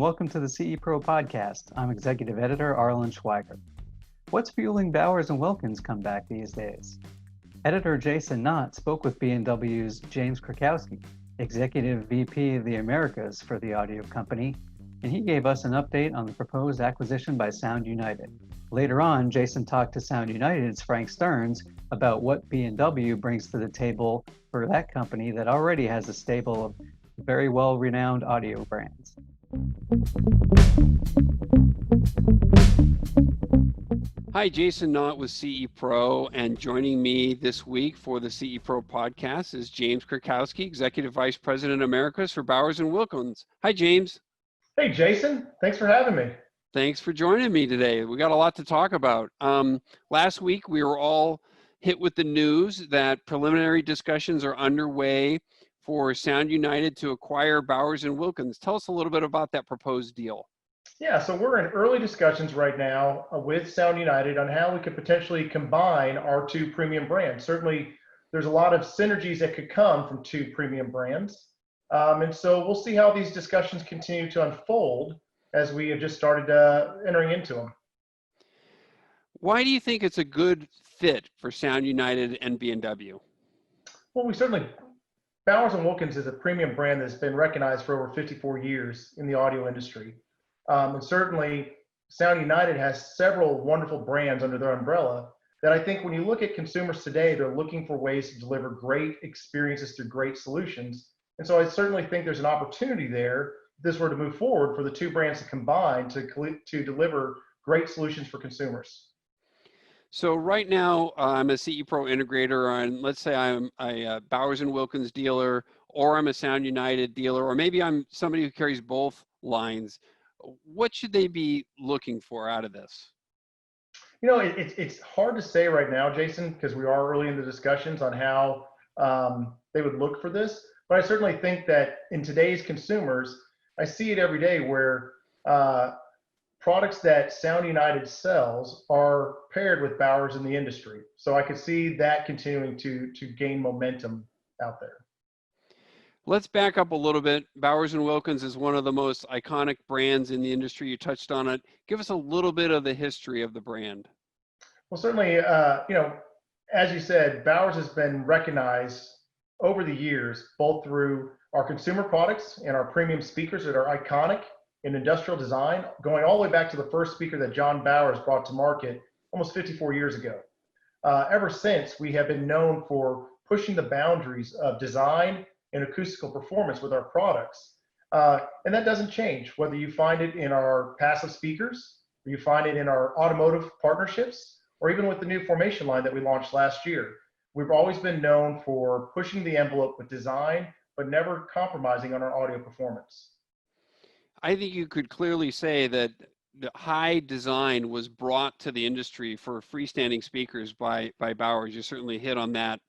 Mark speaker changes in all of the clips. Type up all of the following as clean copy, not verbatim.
Speaker 1: welcome to the CE Pro podcast. I'm Executive Editor Arlen Schweiger. What's fueling Bowers & Wilkins' comeback these days? Editor Jason Knott spoke with B&W's James Krakowski, Executive VP of the Americas for the audio company, and he gave us an update on the proposed acquisition by Sound United. Later on, Jason talked to Sound United's Frank Stearns about what B&W brings to the table for that company that already has a stable of very well-renowned audio brands.
Speaker 2: Hi, Jason Knott with CE Pro, and joining me this week for the CE Pro podcast is James Krakowski, Executive Vice President Americas for Bowers & Wilkins. Hi, James.
Speaker 3: Hey, Jason. Thanks for having me.
Speaker 2: Thanks for joining me today. We got a lot to talk about. Last week, we were all hit with the news that preliminary discussions are underway for Sound United to acquire Bowers & Wilkins. Tell us a little bit about that proposed deal.
Speaker 3: Yeah, so we're in early discussions right now with Sound United on how we could potentially combine our two premium brands. Certainly, there's a lot of synergies that could come from two premium brands. And so we'll see how these discussions continue to unfold as we have just started entering into them.
Speaker 2: Why do you think it's a good fit for Sound United and B&W?
Speaker 3: Well, Bowers & Wilkins is a premium brand that's been recognized for over 54 years in the audio industry. And certainly, Sound United has several wonderful brands under their umbrella that I think when you look at consumers today, they're looking for ways to deliver great experiences through great solutions. And so I certainly think there's an opportunity there, if this were to move forward, for the two brands to combine to deliver great solutions for consumers.
Speaker 2: So right now, I'm a CE Pro integrator, and let's say I'm a Bowers & Wilkins dealer, or I'm a Sound United dealer, or maybe I'm somebody who carries both lines. What should they be looking for out of this?
Speaker 3: You know, it's hard to say right now, Jason, because we are early in the discussions on how they would look for this. But I certainly think that in today's consumers, I see it every day where products that Sound United sells are paired with Bowers in the industry. So I could see that continuing to gain momentum out there.
Speaker 2: Let's back up a little bit. Bowers & Wilkins is one of the most iconic brands in the industry. You touched on it. Give us a little bit of the history of the brand.
Speaker 3: Well, certainly, as you said, Bowers has been recognized over the years, both through our consumer products and our premium speakers that are iconic in industrial design, going all the way back to the first speaker that John Bowers brought to market almost 54 years ago. Ever since, we have been known for pushing the boundaries of design and acoustical performance with our products. And that doesn't change, whether you find it in our passive speakers, or you find it in our automotive partnerships, or even with the new formation line that we launched last year. We've always been known for pushing the envelope with design, but never compromising on our audio performance.
Speaker 2: I think you could clearly say that the high design was brought to the industry for freestanding speakers by Bowers. You certainly hit on that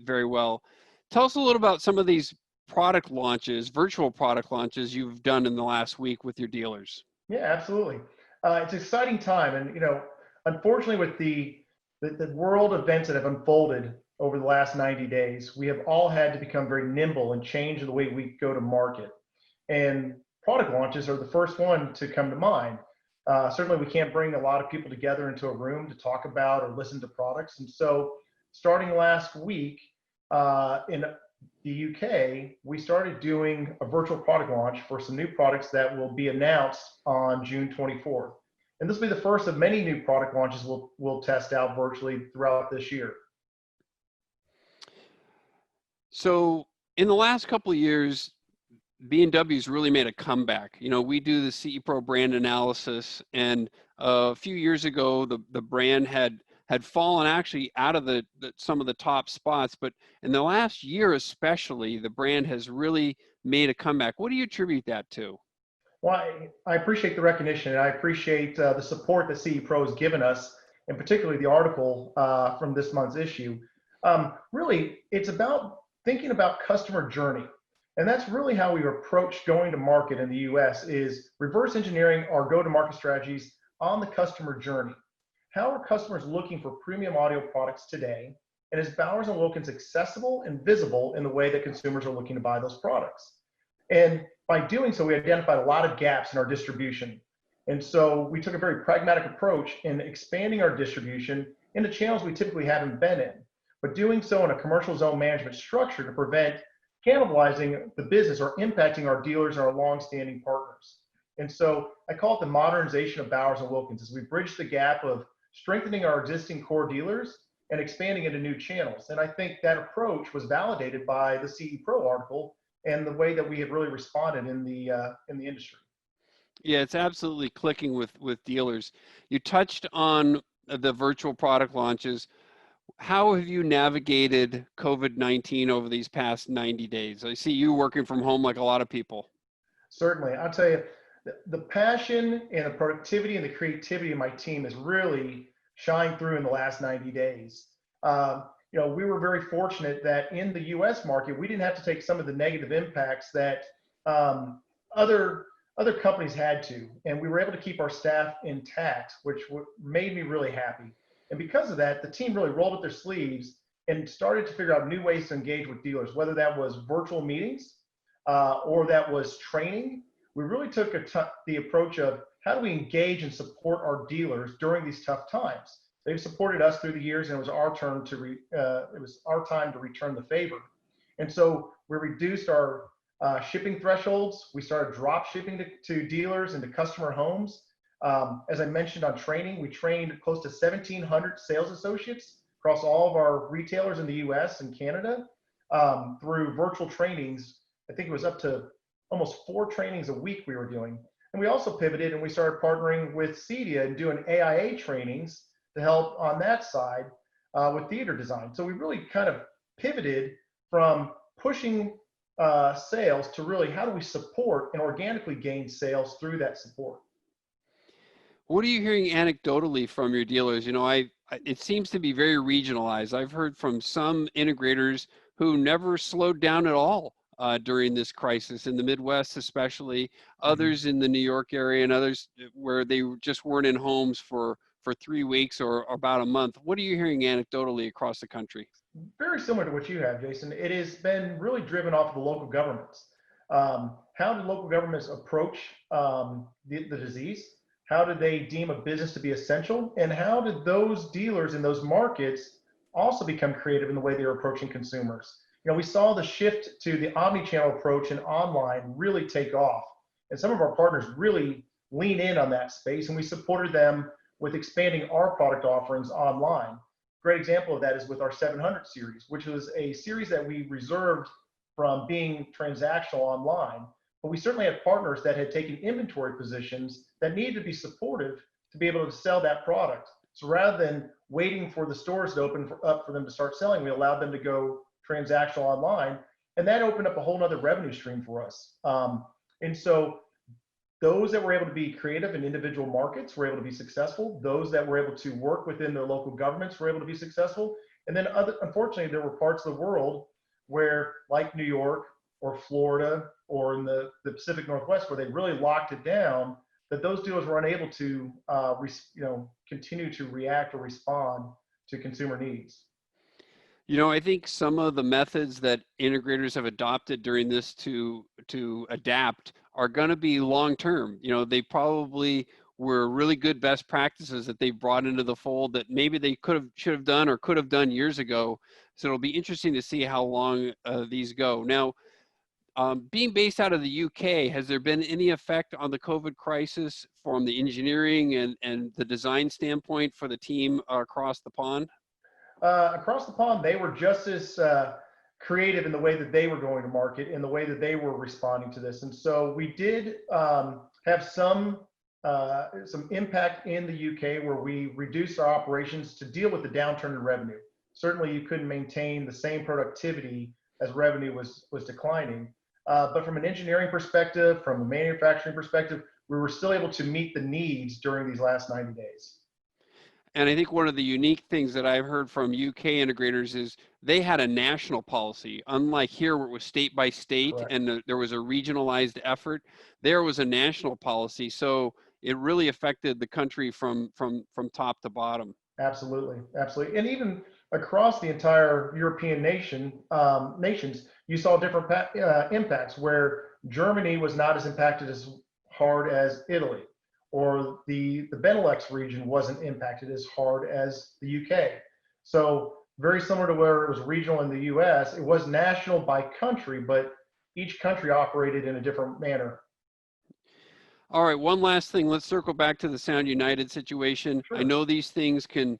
Speaker 2: very well. Tell us a little about some of these product launches, virtual product launches you've done in the last week with your dealers.
Speaker 3: Yeah, absolutely. It's an exciting time. And, unfortunately, with the world events that have unfolded over the last 90 days, we have all had to become very nimble and change the way we go to market. And product launches are the first one to come to mind. Certainly, we can't bring a lot of people together into a room to talk about or listen to products. And so starting last week in the UK, we started doing a virtual product launch for some new products that will be announced on June 24th. And this will be the first of many new product launches we'll test out virtually throughout this year.
Speaker 2: So in the last couple of years, B&W's really made a comeback. We do the CE Pro brand analysis, and a few years ago, the brand had fallen actually out of some of the top spots, but in the last year especially, the brand has really made a comeback. What do you attribute that to?
Speaker 3: Well, I appreciate the recognition, and I appreciate the support that CE Pro has given us, and particularly the article from this month's issue. Really, it's about thinking about customer journey. And that's really how we approach going to market in the US, is reverse engineering our go-to-market strategies on the customer journey. How are customers looking for premium audio products today? And is Bowers & Wilkins accessible and visible in the way that consumers are looking to buy those products? And by doing so, we identified a lot of gaps in our distribution. And so we took a very pragmatic approach in expanding our distribution into channels we typically haven't been in, but doing so in a commercial zone management structure to prevent cannibalizing the business or impacting our dealers and our long-standing partners. And so I call it the modernization of Bowers and Wilkins, as we bridge the gap of strengthening our existing core dealers and expanding into new channels. And I think that approach was validated by the CE Pro article and the way that we have really responded in the industry.
Speaker 2: Yeah, it's absolutely clicking with dealers. You touched on the virtual product launches. How have you navigated COVID-19 over these past 90 days? I see you working from home like a lot of people.
Speaker 3: Certainly. I'll tell you, the passion and the productivity and the creativity of my team has really shined through in the last 90 days. We were very fortunate that in the US market, we didn't have to take some of the negative impacts that other companies had to, and we were able to keep our staff intact, which made me really happy. And because of that, the team really rolled up their sleeves and started to figure out new ways to engage with dealers, whether that was virtual meetings or that was training. We really took the approach of how do we engage and support our dealers during these tough times. They've supported us through the years, and it was our time to return the favor. And so we reduced our shipping thresholds. We started drop shipping to dealers and to customer homes. As I mentioned on training, we trained close to 1,700 sales associates across all of our retailers in the US and Canada through virtual trainings. I think it was up to almost 4 trainings a week we were doing. And we also pivoted and we started partnering with CEDIA and doing AIA trainings to help on that side with theater design. So we really kind of pivoted from pushing sales to really how do we support and organically gain sales through that support.
Speaker 2: What are you hearing anecdotally from your dealers? It seems to be very regionalized. I've heard from some integrators who never slowed down at all during this crisis, in the Midwest especially, others in the New York area, and others where they just weren't in homes for 3 weeks or about a month. What are you hearing anecdotally across the country?
Speaker 3: Very similar to what you have, Jason. It has been really driven off of the local governments. How did local governments approach the disease? How did they deem a business to be essential? And how did those dealers in those markets also become creative in the way they were approaching consumers? We saw the shift to the omni-channel approach and online really take off. And some of our partners really lean in on that space, and we supported them with expanding our product offerings online. Great example of that is with our 700 series, which was a series that we reserved from being transactional online. But we certainly had partners that had taken inventory positions that needed to be supportive to be able to sell that product. So rather than waiting for the stores to open up for them to start selling, we allowed them to go transactional online, and that opened up a whole nother revenue stream for us. And so those that were able to be creative in individual markets were able to be successful. Those that were able to work within their local governments were able to be successful. And then unfortunately, there were parts of the world where, like New York or Florida or in the Pacific Northwest, where they really locked it down, that those dealers were unable to continue to react or respond to consumer needs.
Speaker 2: I think some of the methods that integrators have adopted during this to adapt are going to be long-term. They probably were really good best practices that they brought into the fold that maybe they should have done or could have done years ago. So it'll be interesting to see how long these go. Now, being based out of the UK, has there been any effect on the COVID crisis from the engineering and the design standpoint for the team across the pond?
Speaker 3: Across the pond, they were just as creative in the way that they were going to market and the way that they were responding to this. And so we did have some impact in the UK where we reduced our operations to deal with the downturn in revenue. Certainly, you couldn't maintain the same productivity as revenue was declining. But from an engineering perspective, from a manufacturing perspective, we were still able to meet the needs during these last 90 days.
Speaker 2: And I think one of the unique things that I've heard from UK integrators is they had a national policy, unlike here where it was state by state. Correct. And there was a regionalized effort. There was a national policy. So it really affected the country from top to bottom.
Speaker 3: Absolutely. Absolutely. And even across the entire European nations, you saw different impacts where Germany was not as impacted as hard as Italy, or the Benelux region wasn't impacted as hard as the UK. So very similar to where it was regional in the US, it was national by country, but each country operated in a different manner.
Speaker 2: All right, one last thing. Let's circle back to the Sound United situation.
Speaker 3: Sure.
Speaker 2: I know these things can,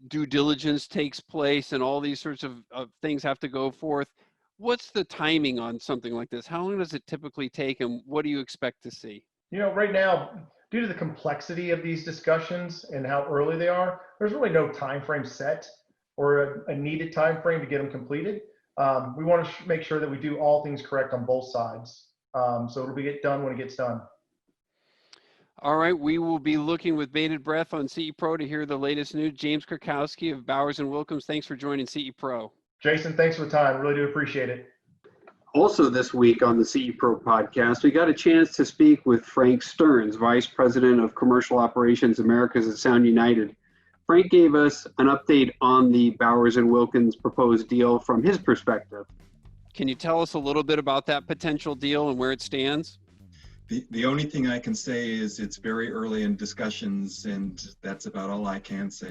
Speaker 2: due diligence takes place and all these sorts of things have to go forth. What's the timing on something like this? How long does it typically take, and what do you expect to see?
Speaker 3: You know, right now, due to the complexity of these discussions and how early they are, there's really no time frame set or a needed time frame to get them completed. We want to make sure that we do all things correct on both sides. So it'll get done when it gets done.
Speaker 2: All right, we will be looking with bated breath on CE Pro to hear the latest news. James Krakowski of Bowers & Wilkins, thanks for joining CE Pro.
Speaker 3: Jason, thanks for the time. Really do appreciate it.
Speaker 4: Also this week on the CE Pro podcast, we got a chance to speak with Frank Stearns, Vice President of Commercial Operations Americas at Sound United. Frank gave us an update on the Bowers & Wilkins proposed deal from his perspective.
Speaker 2: Can you tell us a little bit about that potential deal and where it stands?
Speaker 5: The only thing I can say is it's very early in discussions, and that's about all I can say.